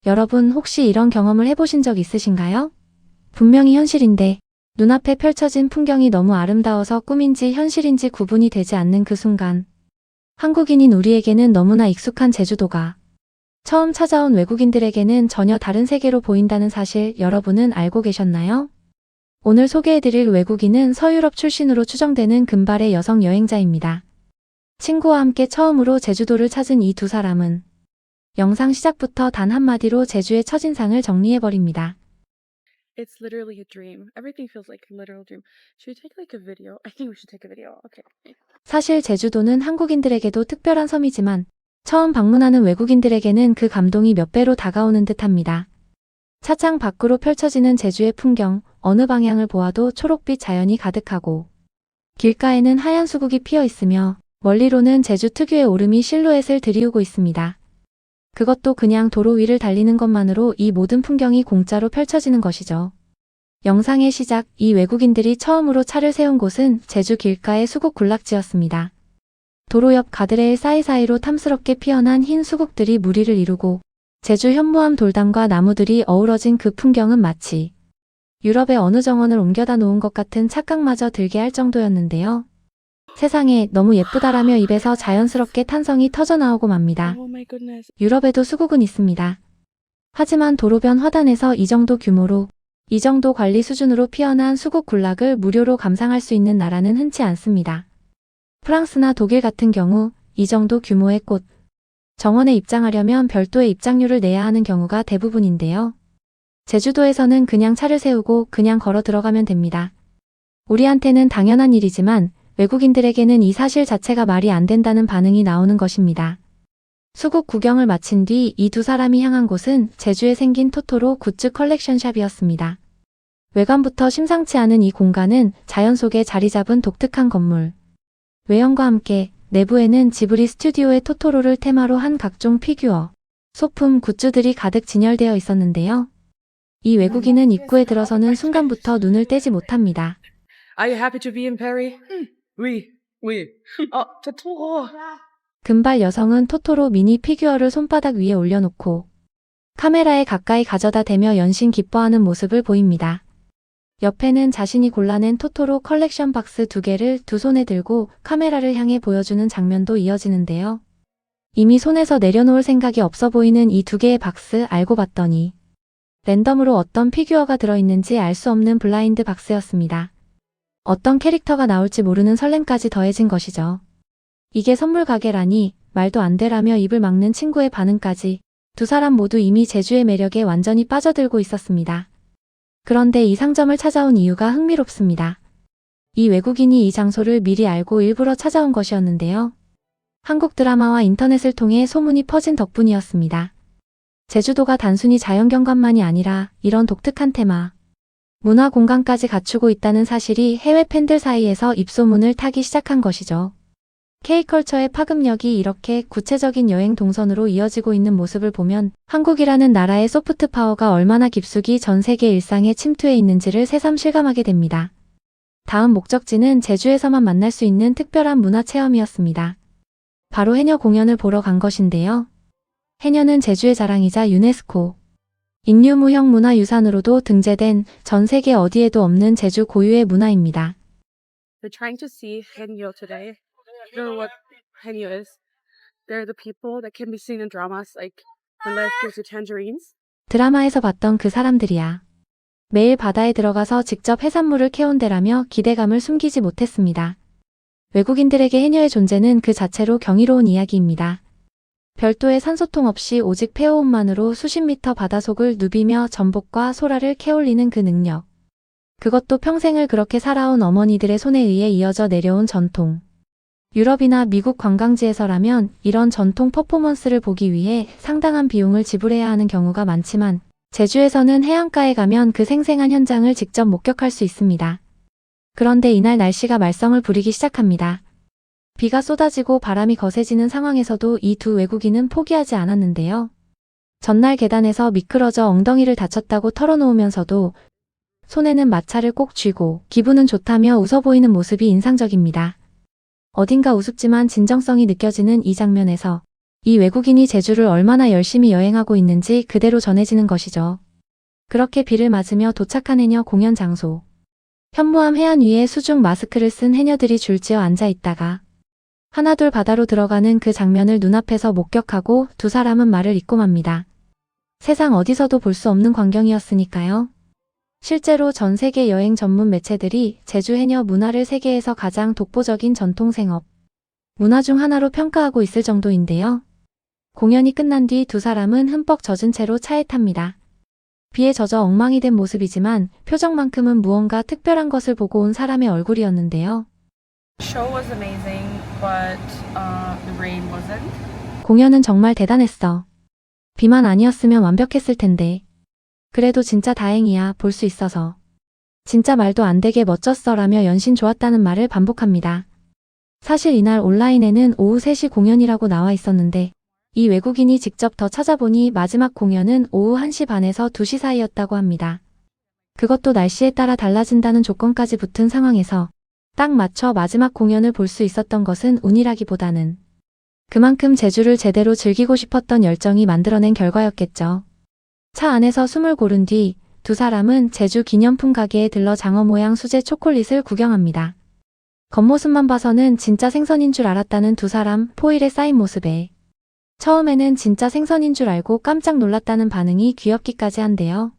여러분 혹시 이런 경험을 해보신 적 있으신가요? 분명히 현실인데 눈앞에 펼쳐진 풍경이 너무 아름다워서 꿈인지 현실인지 구분이 되지 않는 그 순간. 한국인인 우리에게는 너무나 익숙한 제주도가 처음 찾아온 외국인들에게는 전혀 다른 세계로 보인다는 사실 여러분은 알고 계셨나요? 오늘 소개해드릴 외국인은 서유럽 출신으로 추정되는 금발의 여성 여행자입니다. 친구와 함께 처음으로 제주도를 찾은 이 두 사람은 영상 시작부터 단 한마디로 제주의 첫인상을 정리해버립니다. It's literally a dream. Everything feels like a literal dream. Should we take like a video? I think we should take a video. Okay. 사실 제주도는 한국인들에게도 특별한 섬이지만 처음 방문하는 외국인들에게는 그 감동이 몇 배로 다가오는 듯합니다. 차창 밖으로 펼쳐지는 제주의 풍경, 어느 방향을 보아도 초록빛 자연이 가득하고 길가에는 하얀 수국이 피어 있으며 멀리로는 제주 특유의 오름이 실루엣을 들이우고 있습니다. 그것도 그냥 도로 위를 달리는 것만으로 이 모든 풍경이 공짜로 펼쳐지는 것이죠. 영상의 시작, 이 외국인들이 처음으로 차를 세운 곳은 제주 길가의 수국 군락지였습니다. 도로 옆 가드레일 사이사이로 탐스럽게 피어난 흰 수국들이 무리를 이루고 제주 현무암 돌담과 나무들이 어우러진 그 풍경은 마치 유럽의 어느 정원을 옮겨다 놓은 것 같은 착각마저 들게 할 정도였는데요. 세상에 너무 예쁘다라며 입에서 자연스럽게 탄성이 터져나오고 맙니다. Oh my goodness. 유럽에도 수국은 있습니다. 하지만 도로변 화단에서 이 정도 규모로, 이 정도 관리 수준으로 피어난 수국 군락을 무료로 감상할 수 있는 나라는 흔치 않습니다. 프랑스나 독일 같은 경우 이 정도 규모의 꽃, 정원에 입장하려면 별도의 입장료를 내야 하는 경우가 대부분인데요. 제주도에서는 그냥 차를 세우고 그냥 걸어 들어가면 됩니다. 우리한테는 당연한 일이지만 외국인들에게는 이 사실 자체가 말이 안 된다는 반응이 나오는 것입니다. 수국 구경을 마친 뒤 이 두 사람이 향한 곳은 제주에 생긴 토토로 굿즈 컬렉션샵이었습니다. 외관부터 심상치 않은 이 공간은 자연 속에 자리 잡은 독특한 건물. 외형과 함께 내부에는 지브리 스튜디오의 토토로를 테마로 한 각종 피규어, 소품, 굿즈들이 가득 진열되어 있었는데요. 이 외국인은 입구에 들어서는 순간부터 눈을 떼지 못합니다. Are you happy to be in Paris? Oui. Oui. Totoro. 금발 여성은 토토로 미니 피규어를 손바닥 위에 올려놓고 카메라에 가까이 가져다 대며 연신 기뻐하는 모습을 보입니다. 옆에는 자신이 골라낸 토토로 컬렉션 박스 2개를 두 손에 들고 카메라를 향해 보여주는 장면도 이어지는데요. 이미 손에서 내려놓을 생각이 없어 보이는 이 2개의 박스 알고 봤더니 랜덤으로 어떤 피규어가 들어있는지 알 수 없는 블라인드 박스였습니다. 어떤 캐릭터가 나올지 모르는 설렘까지 더해진 것이죠. 이게 선물 가게라니 말도 안 되라며 입을 막는 친구의 반응까지 두 사람 모두 이미 제주의 매력에 완전히 빠져들고 있었습니다. 그런데 이 상점을 찾아온 이유가 흥미롭습니다. 이 외국인이 이 장소를 미리 알고 일부러 찾아온 것이었는데요. 한국 드라마와 인터넷을 통해 소문이 퍼진 덕분이었습니다. 제주도가 단순히 자연경관만이 아니라 이런 독특한 테마, 문화 공간까지 갖추고 있다는 사실이 해외 팬들 사이에서 입소문을 타기 시작한 것이죠. K컬처의 파급력이 이렇게 구체적인 여행 동선으로 이어지고 있는 모습을 보면 한국이라는 나라의 소프트 파워가 얼마나 깊숙이 전 세계 일상에 침투해 있는지를 새삼 실감하게 됩니다. 다음 목적지는 제주에서만 만날 수 있는 특별한 문화 체험이었습니다. 바로 해녀 공연을 보러 간 것인데요. 해녀는 제주의 자랑이자 유네스코 인류무형 문화유산으로도 등재된 전 세계 어디에도 없는 제주 고유의 문화입니다. We're trying to see Haenyeo today. You know what Haenyeo is? They're the people that can be seen in dramas like When Life Gives You Tangerines. 드라마에서 봤던 그 사람들이야. 매일 바다에 들어가서 직접 해산물을 캐온대라며 기대감을 숨기지 못했습니다. 외국인들에게 해녀의 존재는 그 자체로 경이로운 이야기입니다. 별도의 산소통 없이 오직 폐호흡만으로 수십 미터 바다속을 누비며 전복과 소라를 캐올리는 그 능력. 그것도 평생을 그렇게 살아온 어머니들의 손에 의해 이어져 내려온 전통. 유럽이나 미국 관광지에서라면 이런 전통 퍼포먼스를 보기 위해 상당한 비용을 지불해야 하는 경우가 많지만 제주에서는 해안가에 가면 그 생생한 현장을 직접 목격할 수 있습니다. 그런데 이날 날씨가 말썽을 부리기 시작합니다. 비가 쏟아지고 바람이 거세지는 상황에서도 이 두 외국인은 포기하지 않았는데요. 전날 계단에서 미끄러져 엉덩이를 다쳤다고 털어놓으면서도 손에는 마차를 꼭 쥐고 기분은 좋다며 웃어 보이는 모습이 인상적입니다. 어딘가 우습지만 진정성이 느껴지는 이 장면에서 이 외국인이 제주를 얼마나 열심히 여행하고 있는지 그대로 전해지는 것이죠. 그렇게 비를 맞으며 도착한 해녀 공연 장소. 현무암 해안 위에 수중 마스크를 쓴 해녀들이 줄지어 앉아 있다가 하나둘 바다로 들어가는 그 장면을 눈앞에서 목격하고 두 사람은 말을 잇고 맙니다. 세상 어디서도 볼 수 없는 광경이었으니까요. 실제로 전 세계 여행 전문 매체들이 제주 해녀 문화를 세계에서 가장 독보적인 전통 생업 문화 중 하나로 평가하고 있을 정도인데요. 공연이 끝난 뒤 두 사람은 흠뻑 젖은 채로 차에 탑니다. 비에 젖어 엉망이 된 모습이지만 표정만큼은 무언가 특별한 것을 보고 온 사람의 얼굴이었는데요. Show was amazing, but the rain wasn't. 공연은 정말 대단했어. 비만 아니었으면 완벽했을 텐데. 그래도 진짜 다행이야, 볼 수 있어서. 진짜 말도 안 되게 멋졌어 라며 연신 좋았다는 말을 반복합니다. 사실 이날 온라인에는 오후 3시 공연이라고 나와 있었는데 이 외국인이 직접 더 찾아보니 마지막 공연은 오후 1시 반에서 2시 사이였다고 합니다. 그것도 날씨에 따라 달라진다는 조건까지 붙은 상황에서 딱 맞춰 마지막 공연을 볼 수 있었던 것은 운이라기보다는 그만큼 제주를 제대로 즐기고 싶었던 열정이 만들어낸 결과였겠죠. 차 안에서 숨을 고른 뒤 두 사람은 제주 기념품 가게에 들러 장어 모양 수제 초콜릿을 구경합니다. 겉모습만 봐서는 진짜 생선인 줄 알았다는 두 사람 포일에 쌓인 모습에 처음에는 진짜 생선인 줄 알고 깜짝 놀랐다는 반응이 귀엽기까지 한데요.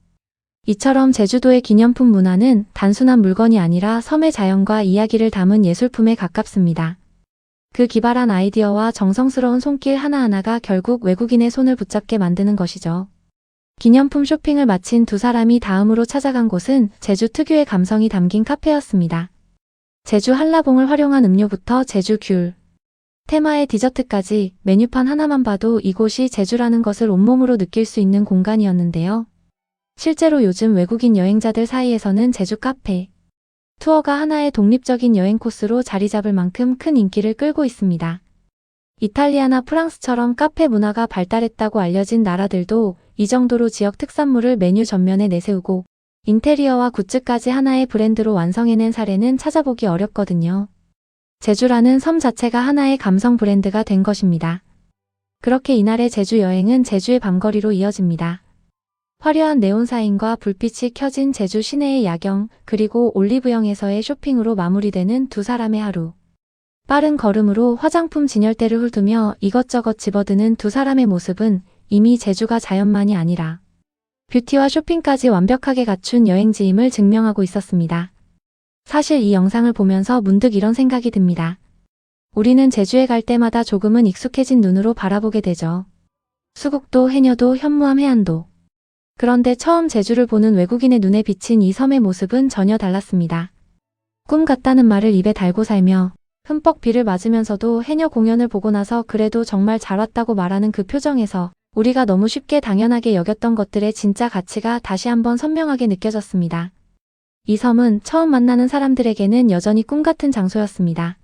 이처럼 제주도의 기념품 문화는 단순한 물건이 아니라 섬의 자연과 이야기를 담은 예술품에 가깝습니다. 그 기발한 아이디어와 정성스러운 손길 하나하나가 결국 외국인의 손을 붙잡게 만드는 것이죠. 기념품 쇼핑을 마친 두 사람이 다음으로 찾아간 곳은 제주 특유의 감성이 담긴 카페였습니다. 제주 한라봉을 활용한 음료부터 제주 귤, 테마의 디저트까지 메뉴판 하나만 봐도 이곳이 제주라는 것을 온몸으로 느낄 수 있는 공간이었는데요. 실제로 요즘 외국인 여행자들 사이에서는 제주 카페 투어가 하나의 독립적인 여행 코스로 자리 잡을 만큼 큰 인기를 끌고 있습니다. 이탈리아나 프랑스처럼 카페 문화가 발달했다고 알려진 나라들도 이 정도로 지역 특산물을 메뉴 전면에 내세우고 인테리어와 굿즈까지 하나의 브랜드로 완성해낸 사례는 찾아보기 어렵거든요. 제주라는 섬 자체가 하나의 감성 브랜드가 된 것입니다. 그렇게 이날의 제주 여행은 제주의 밤거리로 이어집니다. 화려한 네온 사인과 불빛이 켜진 제주 시내의 야경, 그리고 올리브영에서의 쇼핑으로 마무리되는 두 사람의 하루. 빠른 걸음으로 화장품 진열대를 훑으며 이것저것 집어드는 두 사람의 모습은 이미 제주가 자연만이 아니라 뷰티와 쇼핑까지 완벽하게 갖춘 여행지임을 증명하고 있었습니다. 사실 이 영상을 보면서 문득 이런 생각이 듭니다. 우리는 제주에 갈 때마다 조금은 익숙해진 눈으로 바라보게 되죠. 수국도, 해녀도, 현무암 해안도. 그런데 처음 제주를 보는 외국인의 눈에 비친 이 섬의 모습은 전혀 달랐습니다. 꿈 같다는 말을 입에 달고 살며 흠뻑 비를 맞으면서도 해녀 공연을 보고 나서 그래도 정말 잘 왔다고 말하는 그 표정에서 우리가 너무 쉽게 당연하게 여겼던 것들의 진짜 가치가 다시 한번 선명하게 느껴졌습니다. 이 섬은 처음 만나는 사람들에게는 여전히 꿈 같은 장소였습니다.